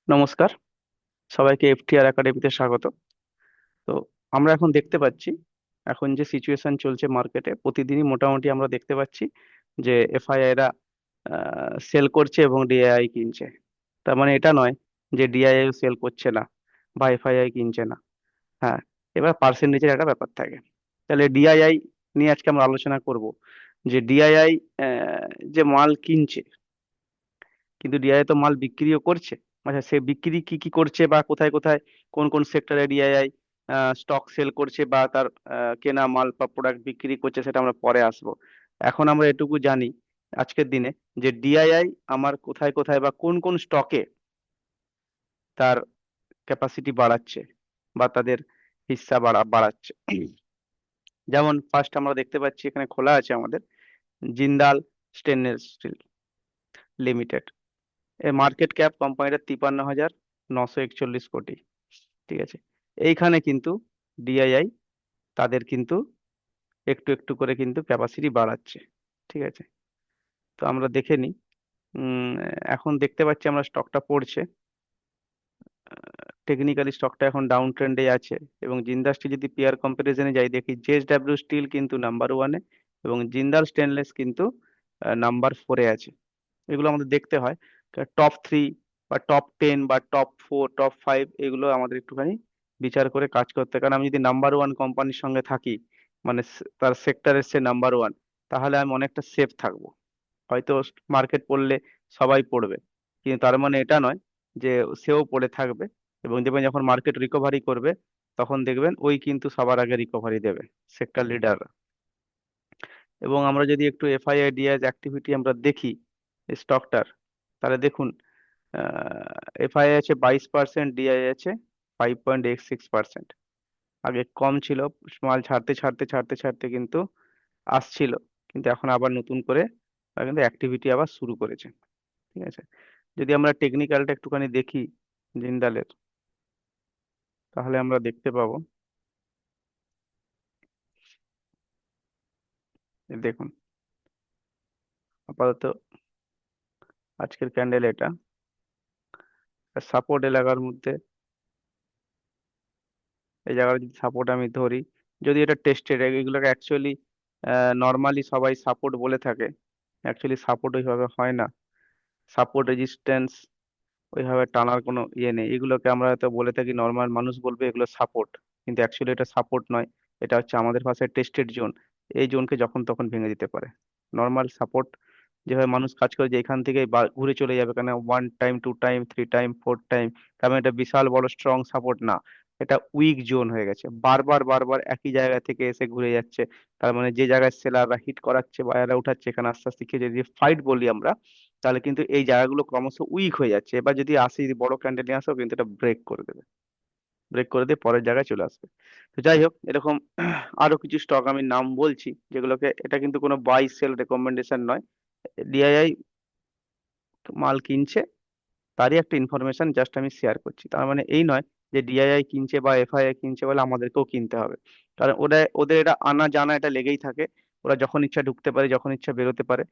নমস্কার, সবাইকে এফটিআর একাডেমিতে স্বাগত। তো আমরা এখন দেখতে পাচ্ছি, এখন যে সিচুয়েশন চলছে মার্কেটে, প্রতিদিনই মোটামুটি আমরা দেখতে পাচ্ছি যে এফআইআই রা সেল করছে এবং ডিআইআই কিনছে। তার মানে এটা নয় যে ডিআইআই সেল করছে না বা এফআইআই কিনছে না। হ্যাঁ, এবার পার্সেন্টেজের একটা ব্যাপার থাকে। তাহলে ডিআইআই নিয়ে আজকে আমরা আলোচনা করব যে ডিআইআই যে মাল কিনছে, কিন্তু ডিআইআই তো মাল বিক্রিও করছে। আচ্ছা, সে বিক্রি কি কি করছে বা কোথায় কোথায় কোন কোন সেক্টরে ডিআইআই স্টক সেল করছে বা তার কেনা মাল বা প্রোডাক্ট বিক্রি করছে, সেটা আমরা পরে আসবো। এখন আমরা এটুকু জানি আজকের দিনে যে ডিআইআই আমার কোথায় কোথায় বা কোন কোন স্টকে তার ক্যাপাসিটি বাড়াচ্ছে বা তাদের হিস্সা বাড়াচ্ছে। যেমন ফার্স্ট আমরা দেখতে পাচ্ছি এখানে খোলা আছে আমাদের জিন্দাল স্টেনলেস স্টিল লিমিটেড। এর মার্কেট ক্যাপ কোম্পানিটা 53,941 কোটি। ঠিক আছে, এইখানে কিন্তু ডিআইআই তাদের কিন্তু একটু একটু করে কিন্তু ক্যাপাসিটি বাড়াচ্ছে। ঠিক আছে, তো আমরা দেখে নিই। উম, এখন দেখতে পাচ্ছি আমরা স্টকটা পড়ছে। টেকনিক্যালি স্টকটা এখন ডাউন ট্রেন্ডে আছে, এবং জিন্দাল স্টিল যদি পেয়ার কম্পারিজনে যাই দেখি জেএসডব্লিউ স্টিল কিন্তু নাম্বার 1-এ এবং জিন্দাল স্টেনলেস কিন্তু নাম্বার 4-এ আছে। এগুলো আমাদের দেখতে হয় টপ 3 বা টপ 10 বা টপ 4 টপ 5, এগুলো আমাদের একটুখানি বিচার করে কাজ করতে হয়। কারণ আমি যদি নাম্বার 1 কোম্পানির সঙ্গে থাকি, মানে তার সেক্টরের সে নাম্বার 1, তাহলে আমি অনেকটা সেফ থাকবো। হয়তো মার্কেট পড়লে সবাই পড়বে, কিন্তু তার মানে এটা নয় যে সেও পড়ে থাকবে। এবং দেখবেন যখন মার্কেট রিকভারি করবে, তখন দেখবেন ওই কিন্তু সবার আগে রিকভারি দেবে, সেক্টর লিডার। এবং আমরা যদি একটু এফআইআই ডিআই অ্যাক্টিভিটি আমরা দেখি স্টকটার, তাহলে দেখুন এফআইআই আছে 22%, ডিআই আছে 5.86%। আগে কম ছিল, মাল ছাড়তে ছাড়তে ছাড়তে ছাড়তে কিন্তু আসছিল, কিন্তু এখন আবার নতুন করে তারা কিন্তু অ্যাক্টিভিটি আবার শুরু করেছে। ঠিক আছে, যদি আমরা টেকনিক্যালটা একটুখানি দেখি জিন্দালের, তাহলে আমরা দেখতে পাবো, এই দেখুন আপাতত আজকের ক্যান্ডেল এটা সাপোর্ট এলাকার মধ্যে, এই জায়গাটা যদি সাপোর্ট আমি ধরি, যদি এটা টেস্টেড, এগুলোকে অ্যাকচুয়ালি নর্মালি সবাই সাপোর্ট বলে থাকে, অ্যাকচুয়ালি সাপোর্ট ওইভাবে হয় না। সাপোর্ট রেজিস্ট্যান্স ওইভাবে টানার কোনো ইয়ে নেই, এগুলোকে আমরা হয়তো বলে থাকি, নর্মাল মানুষ বলবে এগুলো সাপোর্ট, কিন্তু অ্যাকচুয়ালি এটা সাপোর্ট নয়। এটা হচ্ছে আমাদের ভাষায় টেস্টেড জোন। এই জোনকে যখন তখন ভেঙে দিতে পারে। নর্মাল সাপোর্ট যেভাবে মানুষ কাজ করে যে এখান থেকে ঘুরে চলে যাবে, কেন 1 টাইম 2 টাইম 3 টাইম 4 টাইম, তার মানে এটা বিশাল বড় স্ট্রং সাপোর্ট না, এটা উইক জোন হয়ে গেছে, বারবার বারবার একই জায়গা থেকে এসে ঘুরে যাচ্ছে। তার মানে যে জায়গায় সেলাররা হিট করাচ্ছে, বায়াররা উঠাচ্ছে, এখানে আস্তে আস্তে খেয়ে যদি ফাইট বলি আমরা, তাহলে কিন্তু এই জায়গাগুলো ক্রমশ উইক হয়ে যাচ্ছে। এবার যদি আসি, যদি বড় ক্যান্ডেল নিয়ে আসো, কিন্তু এটা ব্রেক করে দেবে, ব্রেক করে দিয়ে পরের জায়গায় চলে আসবে। তো যাই হোক, এরকম আরো কিছু স্টক আমি নাম বলছি, যেগুলোকে, এটা কিন্তু কোনো বাই সেল রেকমেন্ডেশন নয়, ডিআইআই মাল কিনছে তারই একটা ইনফরমেশন জাস্ট আমি শেয়ার করছি। তার মানে এই নয় যে ডিআইআই কিনছে বা এফআইআই কিনছে বলে আমাদেরকেও কিনতে হবে। কারণ ওদের এটা আনা জানা এটা লেগেই থাকে, ওরা যখন ইচ্ছা ঢুকতে পারে, যখন ইচ্ছা বেরোতে পারে।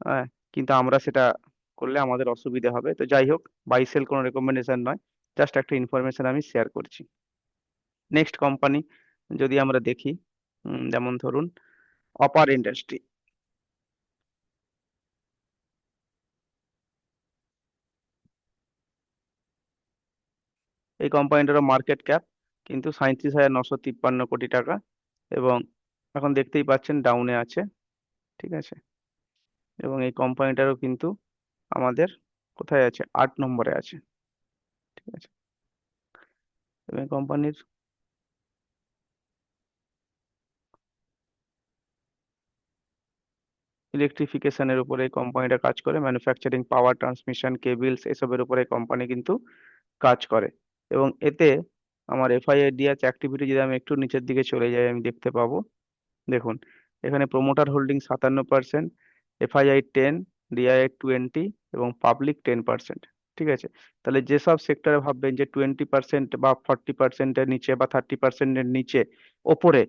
হ্যাঁ, কিন্তু আমরা সেটা করলে আমাদের অসুবিধা হবে। তো যাই হোক, বাই সেল কোনো রেকমেন্ডেশন নয়, জাস্ট একটা ইনফরমেশন আমি শেয়ার করছি। নেক্সট কোম্পানি যদি আমরা দেখি, যেমন ধরুন অপার ইন্ডাস্ট্রি। এই কোম্পানিটারও মার্কেট ক্যাপ কিন্তু 37,953 কোটি টাকা, এবং এখন দেখতেই পাচ্ছেন ডাউনে আছে। ঠিক আছে, এবং এই কোম্পানিটারও কিন্তু আমাদের কোথায় আছে, 8 নম্বরে আছে। ঠিক আছে, এবং এই কোম্পানির ইলেকট্রিফিকেশনের উপরে এই কোম্পানিটা কাজ করে, ম্যানুফ্যাকচারিং, পাওয়ার ট্রান্সমিশন, কেবিলস, এসবের উপরে কোম্পানি কিন্তু কাজ করে। এবং এতে আমার এফআইআইডিএস অ্যাক্টিভিটি যদি আমি একটু নিচের দিকে চলে যাই, আমি দেখতে পাবো, দেখুন এখানে প্রোমোটার হোল্ডিং 57%, এফআইআই 10, ডিআইআই 20 এবং পাবলিক 10%। ঠিক আছে, তাহলে যেসব সেক্টরে ভাববেন যে 20% বা 40%-এর নিচে বা 30%-এর নিচে ওপরে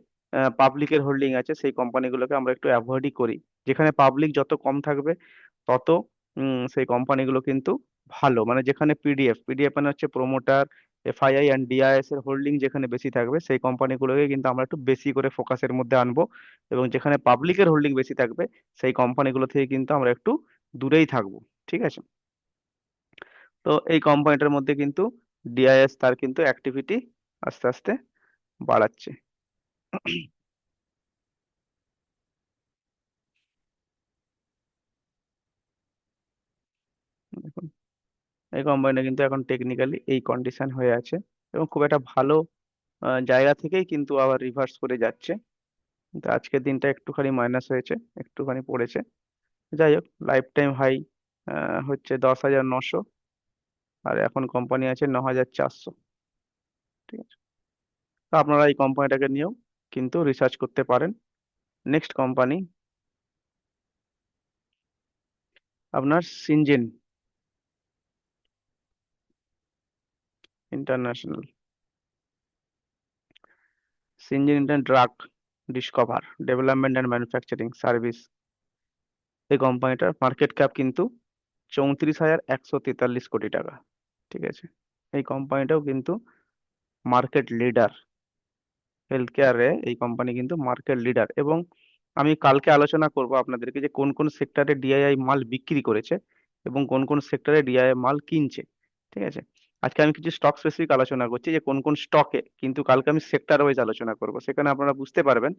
পাবলিকের হোল্ডিং আছে, সেই কোম্পানিগুলোকে আমরা একটু অ্যাভয়েডই করি। যেখানে পাবলিক যত কম থাকবে, তত সেই কোম্পানিগুলো কিন্তু ভালো, মানে যেখানে পিডিএফ পিডিএফ মানে হচ্ছে প্রোমোটার, এফআইআই অ্যান্ড ডিআইএস এর হোল্ডিং যেখানে বেশি থাকবে সেই কোম্পানিগুলোকে কিন্তু আমরা একটু বেশি করে ফোকাসের মধ্যে আনবো। এবং যেখানে পাবলিকের হোল্ডিং বেশি থাকবে সেই কোম্পানিগুলো থেকে কিন্তু আমরা একটু দূরেই থাকবো। ঠিক আছে। তো এই কোম্পানিটার মধ্যে কিন্তু ডিআইএস তার কিন্তু অ্যাক্টিভিটি আস্তে আস্তে বাড়াচ্ছে। দেখুন, এই কোম্পানিটা কিন্তু এখন টেকনিক্যালি এই কন্ডিশন হয়ে আছে এবং খুব একটা ভালো জায়গা থেকেই কিন্তু আবার রিভার্স করে যাচ্ছে। কিন্তু আজকের দিনটা একটুখানি মাইনাস হয়েছে, একটুখানি পড়েছে। যাই হোক, লাইফ টাইম হাই হচ্ছে 10,900, আর এখন কোম্পানি আছে 9,400। ঠিক আছে। তো আপনারা এই কোম্পানিটাকে নিয়েও কিন্তু রিসার্চ করতে পারেন। নেক্সট কোম্পানি আপনার Syngene International. Syngene inter drug discover development and manufacturing service, এই কোম্পানিটার মার্কেট ক্যাপ কিন্তু 34,143 কোটি টাকা। ঠিক আছে। এই কোম্পানিটাও কিন্তু মার্কেট লিডার, হেলথ কেয়ারে এই কোম্পানি কিন্তু মার্কেট লিডার। এবং আমি কালকে আলোচনা করব আপনাদেরকে যে কোন কোন সেক্টরে ডিআইআই মাল বিক্রি করেছে এবং কোন কোন সেক্টরে ডিআইআই মাল কিনছে। ঠিক আছে। আজকে আমি কিছু স্টক স্পেসিফিক আলোচনা করছি যে কোন কোন স্টকে, কিন্তু কালকে আমি সেক্টর ওয়াইজ আলোচনা করব, সেখানে আপনারা বুঝতে পারবেন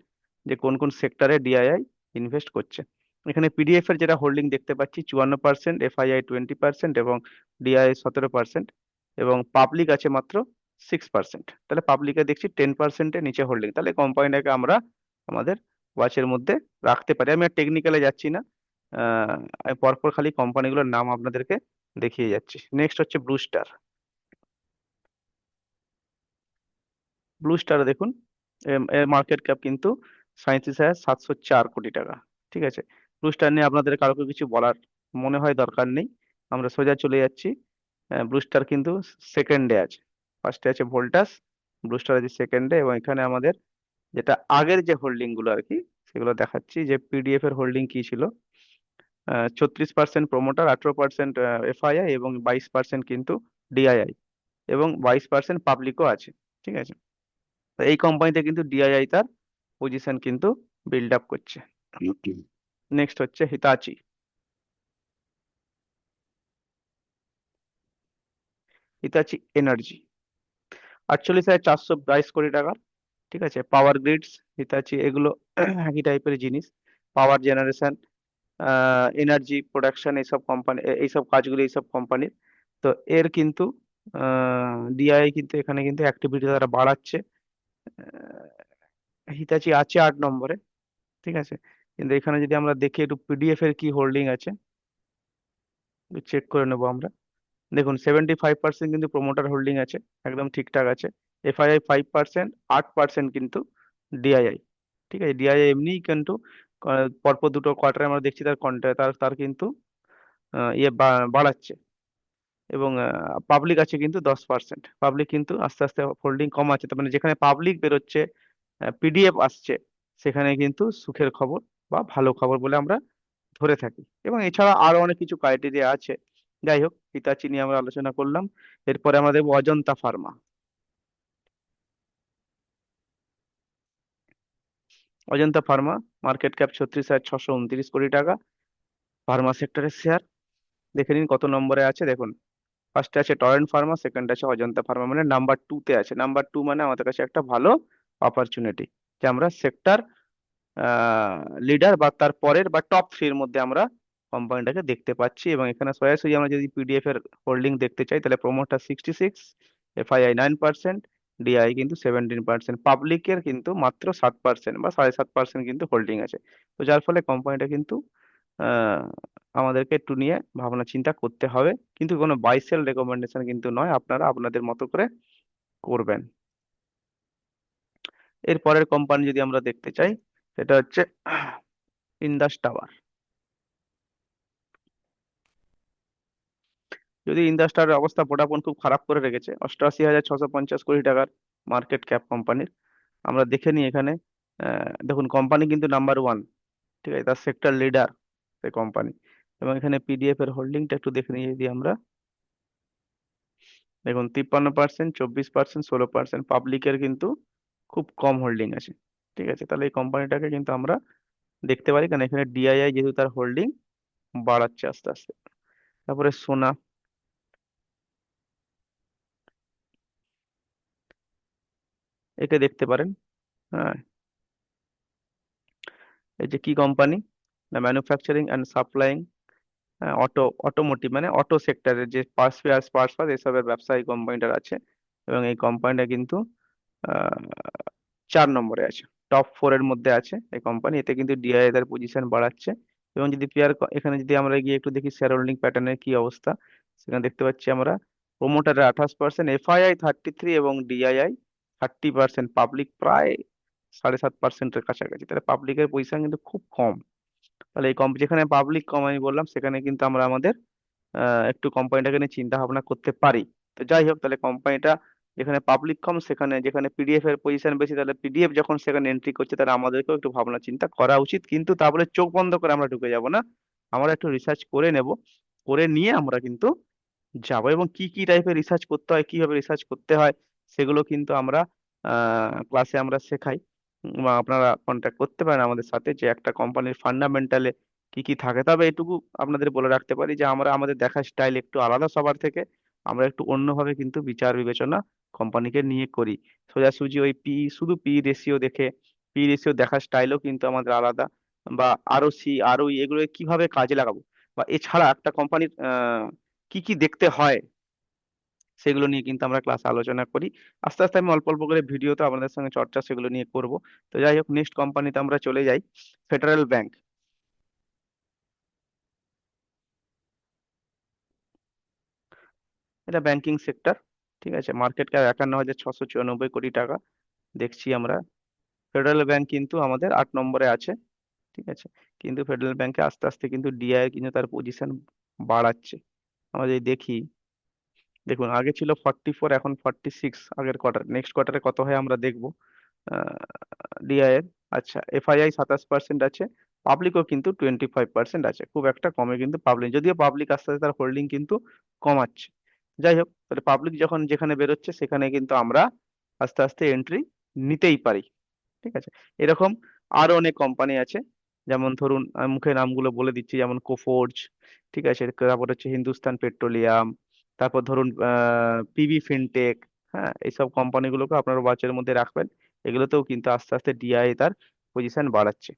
যে কোন কোন সেক্টরে ডিআইআই ইনভেস্ট করছে। এখানে পিডিএফ এর যেটা হোল্ডিং দেখতে পাচ্ছি 54%, এফআইআই 20% এবং ডিআইআই 17%, এবং পাবলিক আছে মাত্র 6%। তাহলে পাবলিকে দেখছি 10%-এর নিচে হোল্ডিং, তাহলে কোম্পানিটাকে আমরা আমাদের ওয়াচের মধ্যে রাখতে পারি। আমি আর টেকনিক্যালে যাচ্ছি না, আমি পরপর খালি কোম্পানিগুলোর নাম আপনাদেরকে দেখিয়ে যাচ্ছি। নেক্সট হচ্ছে ব্লু স্টার। ব্লু স্টার দেখুন, এর মার্কেট ক্যাপ কিন্তু 37,704 কোটি টাকা। ঠিক আছে। ব্লু স্টার নিয়ে আপনাদের কারো কিছু বলার মনে হয় দরকার নেই, আমরা সোজা চলে যাচ্ছি। ব্লু স্টার কিন্তু সেকেন্ডে আছে, ফার্স্টে আছে ভোল্টাস, ব্লু স্টার আছে সেকেন্ডে। এবং এখানে আমাদের যেটা আগের যে হোল্ডিং গুলো আর কি, সেগুলো দেখাচ্ছি। যে পিডিএফ এর হোল্ডিং কি ছিল, 36% প্রোমোটার, 18% এফআইআই এবং 22% কিন্তু ডিআইআই, এবং 22% পাবলিকও আছে। ঠিক আছে। তো এই কোম্পানিতে কিন্তু ডিআইআই তার পজিশন কিন্তু বিল্ড আপ করছে। নেক্সট হচ্ছে হিতাচি। হিতাচি এনার্জি 48,422 কোটি টাকা। ঠিক আছে। পাওয়ার গ্রিডস, হিতাচি এগুলো একই টাইপের জিনিস। পাওয়ার জেনারেশন, এনার্জি প্রোডাকশন, এইসব কোম্পানি, এইসব কাজগুলো এইসব কোম্পানির। তো এর কিন্তু ডিআই কিন্তু এখানে কিন্তু অ্যাক্টিভিটি তারা বাড়াচ্ছে। হিতাচি আছে 8 নম্বরে। ঠিক আছে। কিন্তু এখানে যদি আমরা দেখি একটু পিডিএফ এর কি হোল্ডিং আছে, চেক করে নেবো আমরা। দেখুন, 75% কিন্তু প্রোমোটার হোল্ডিং আছে, একদম ঠিকঠাক আছে। এফআইআই 5%, 8% কিন্তু ডিআইআই। ঠিক আছে। ডিআইআই এমনিই কিন্তু পরপর দুটো কোয়ার্টারে আমরা দেখছি তার তার তার কিন্তু বাড়াচ্ছে। এবং পাবলিক আছে কিন্তু 10%, পাবলিক কিন্তু আস্তে আস্তে হোল্ডিং কম আছে। তার মানে যেখানে পাবলিক বেরোচ্ছে, পিডিএফ আসছে, সেখানে কিন্তু সুখের খবর বা ভালো খবর বলে আমরা ধরে থাকি। এবং এছাড়া আরো অনেক কিছু ক্রাইটেরিয়া আছে। যাই হোক, হিতাচি নিয়ে আমরা আলোচনা করলাম। এরপরে আমাদের Ajanta Pharma. Ajanta Pharma market cap 36,629 কোটি টাকা। ফার্মা সেক্টরের শেয়ার দেখে নিন কত নম্বরে আছে। দেখুন, ফার্স্টে আছে টরেন্ট ফার্মা, সেকেন্ড আছে অজন্তা ফার্মা, মানে নাম্বার টু তে আছে। নাম্বার টু মানে আমাদের কাছে একটা ভালো অপরচুনিটি যে আমরা সেক্টর লিডার বা তার পরের বা টপ থ্রির মধ্যে আমরা কোম্পানিটাকে দেখতে পাচ্ছি। এবং এখানে সরাসরি আমরা যদি পিডিএফ এর হোল্ডিং দেখতে চাই, তাহলে প্রোমোটার 66, এফআইআই 9%, ডিআই কিন্তু 17%, পাবলিকের কিন্তু মাত্র 7% বা 7.5% কিন্তু হোল্ডিং আছে। তো যার ফলে কোম্পানিটা কিন্তু আহ আমাদেরকে একটু নিয়ে ভাবনা চিন্তা করতে হবে, কিন্তু কোনো বাই সেল রেকমেন্ডেশন কিন্তু নয়, আপনারা আপনাদের মতো করে করবেন। এর পরের কোম্পানি যদি আমরা দেখতে চাই, সেটা হচ্ছে ইন্দাস টাওয়ার। যদি ইন্ডাস্ট্রিয়াল অবস্থা ভোডাফোন খুব খারাপ করে রেখেছে, 88,650 কোটি টাকার মার্কেট ক্যাপ কোম্পানির। আমরা দেখে নিই এখানে। দেখুন, কোম্পানি কিন্তু নাম্বার ওয়ান। ঠিক আছে, তার সেক্টর লিডার এই কোম্পানি। এবং এখানে পিডিএফ এর হোল্ডিংটা একটু দেখে নিয়ে যদি আমরা, দেখুন 53%, 24%, 16%, পাবলিকের কিন্তু খুব কম হোল্ডিং আছে। ঠিক আছে, তাহলে এই কোম্পানিটাকে কিন্তু আমরা দেখতে পারি, কারণ এখানে ডিআইআই যেহেতু তার হোল্ডিং বাড়াচ্ছে আস্তে আস্তে। তারপরে সোনা, একে দেখতে পারেন। হ্যাঁ, এই যে কি কোম্পানি, না ম্যানুফ্যাকচারিং অ্যান্ড সাপ্লাইং অটোমোটিভ, মানে অটো সেক্টরের যে পার্টস, স্পার্স পার্টস এসবের ব্যবসা এই কোম্পানিটার আছে। এবং এই কোম্পানিটা কিন্তু 4 নম্বরে আছে, টপ 4 এর মধ্যে আছে এই কোম্পানি। এতে কিন্তু ডিআই তার পজিশন বাড়াচ্ছে। এবং যদি এখানে যদি আমরা গিয়ে একটু দেখি শেয়ার হোল্ডিং প্যাটার্নের কি অবস্থা, সেখানে দেখতে পাচ্ছি আমরা প্রোমোটারের 28%, এফআইআই 33 এবং ডিআইআই 30%, পাবলিক প্রায় 7.5%-এর কাছাকাছি। তাহলে পাবলিকের পজিশন কিন্তু খুব কম। তাহলে এই যেখানে পাবলিক কম আমি বললাম, সেখানে কিন্তু আমরা আমাদের একটু কোম্পানিটাকে নিয়ে চিন্তা ভাবনা করতে পারি। তো যাই হোক, তাহলে কোম্পানিটা যেখানে পাবলিক কম, সেখানে যেখানে পিডিএফ এর পজিশন বেশি, তাহলে পিডিএফ যখন সেখানে এন্ট্রি করছে, তাহলে আমাদেরকেও একটু ভাবনা চিন্তা করা উচিত। কিন্তু তারপরে চোখ বন্ধ করে আমরা ঢুকে যাব না, আমরা একটু রিসার্চ করে নেব, করে নিয়ে আমরা কিন্তু যাবো। এবং কি কি টাইপের রিসার্চ করতে হয়, কিভাবে রিসার্চ করতে হয়, সেগুলো কিন্তু আমরা ক্লাসে আমরা শেখাই। বা আপনারা কন্ট্যাক্ট করতে পারেন আমাদের সাথে, যে একটা কোম্পানির ফান্ডামেন্টালে কি কি থাকে। তবে এটুকু আপনাদের বলে রাখতে পারি যে আমরা আমাদের দেখার স্টাইল একটু আলাদা সবার থেকে। আমরা একটু অন্যভাবে কিন্তু বিচার বিবেচনা কোম্পানিকে নিয়ে করি। সোজাসুজি ওই শুধু পি রেশিও দেখে, পি রেশিও দেখার স্টাইলও কিন্তু আমাদের আলাদা। বা আরও সি, আরও এগুলো কিভাবে কাজে লাগাবো, বা এছাড়া একটা কোম্পানির কি কি দেখতে হয়, সেগুলো নিয়ে কিন্তু আমরা ক্লাসে আলোচনা করি। আস্তে আস্তে আমি অল্প অল্প করে ভিডিওতে আপনাদের সঙ্গে চর্চা সেগুলো নিয়ে করব। তো যাই হোক, নেক্সট কোম্পানিতে আমরা চলে যাই, ফেডারেল ব্যাংক। এটা ব্যাংকিং সেক্টর। ঠিক আছে, মার্কেট ক্যাপ 51,694 কোটি টাকা দেখছি আমরা। ফেডারেল ব্যাংক কিন্তু আমাদের 8 নম্বরে আছে। ঠিক আছে, কিন্তু ফেডারেল ব্যাংকে আস্তে আস্তে কিন্তু ডিআই কিন্তু তার পজিশন বাড়াচ্ছে। আমরা যদি দেখি, দেখুন আগে ছিল 44, এখন 46। আগের কোয়ার্টার, নেক্সট কোয়ার্টারে কত হয় আমরা দেখবো। ডিআই এর, আচ্ছা, এফআইআই 27% আছে, পাবলিকও কিন্তু 25% আছে। খুব একটা কমে কিন্তু পাবলিক, যদিও পাবলিক আস্তে আস্তে তার হোল্ডিং কিন্তু কমাচ্ছে। যাই হোক, তাহলে পাবলিক যখন যেখানে বেরোচ্ছে, সেখানে কিন্তু আমরা আস্তে আস্তে এন্ট্রি নিতেই পারি। ঠিক আছে, এরকম আরো অনেক কোম্পানি আছে। যেমন ধরুন, আমি মুখে নামগুলো বলে দিচ্ছি, যেমন কোফোর্জ। ঠিক আছে, তারপর হচ্ছে হিন্দুস্তান পেট্রোলিয়াম। তারপর ধরুন পিবি ফিনটেক। হ্যাঁ, এইসব কোম্পানিগুলোকে আপনারা ওয়াচের মধ্যে রাখবেন। এগুলোতেও কিন্তু আস্তে আস্তে ডিআই তার পজিশন বাড়াচ্ছে।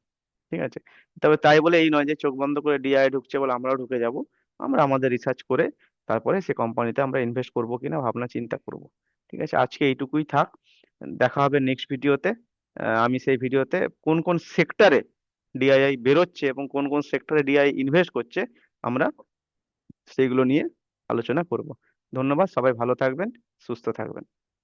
ঠিক আছে, তবে তাই বলে এই নয় যে চোখ বন্ধ করে ডিআই ঢুকছে বলে আমরাও ঢুকে যাব। আমরা আমাদের রিসার্চ করে তারপরে সে কোম্পানিতে আমরা ইনভেস্ট করব কিনা ভাবনা চিন্তা করব। ঠিক আছে, আজকে এইটুকুই থাক। দেখা হবে নেক্সট ভিডিওতে। আমি সেই ভিডিওতে কোন কোন সেক্টরে ডিআইআই বেরোচ্ছে এবং কোন কোন সেক্টরে ডিআই ইনভেস্ট করছে, আমরা সেইগুলো নিয়ে আলোচনা করব। ধন্যবাদ, সবাই ভালো থাকবেন, সুস্থ থাকবেন।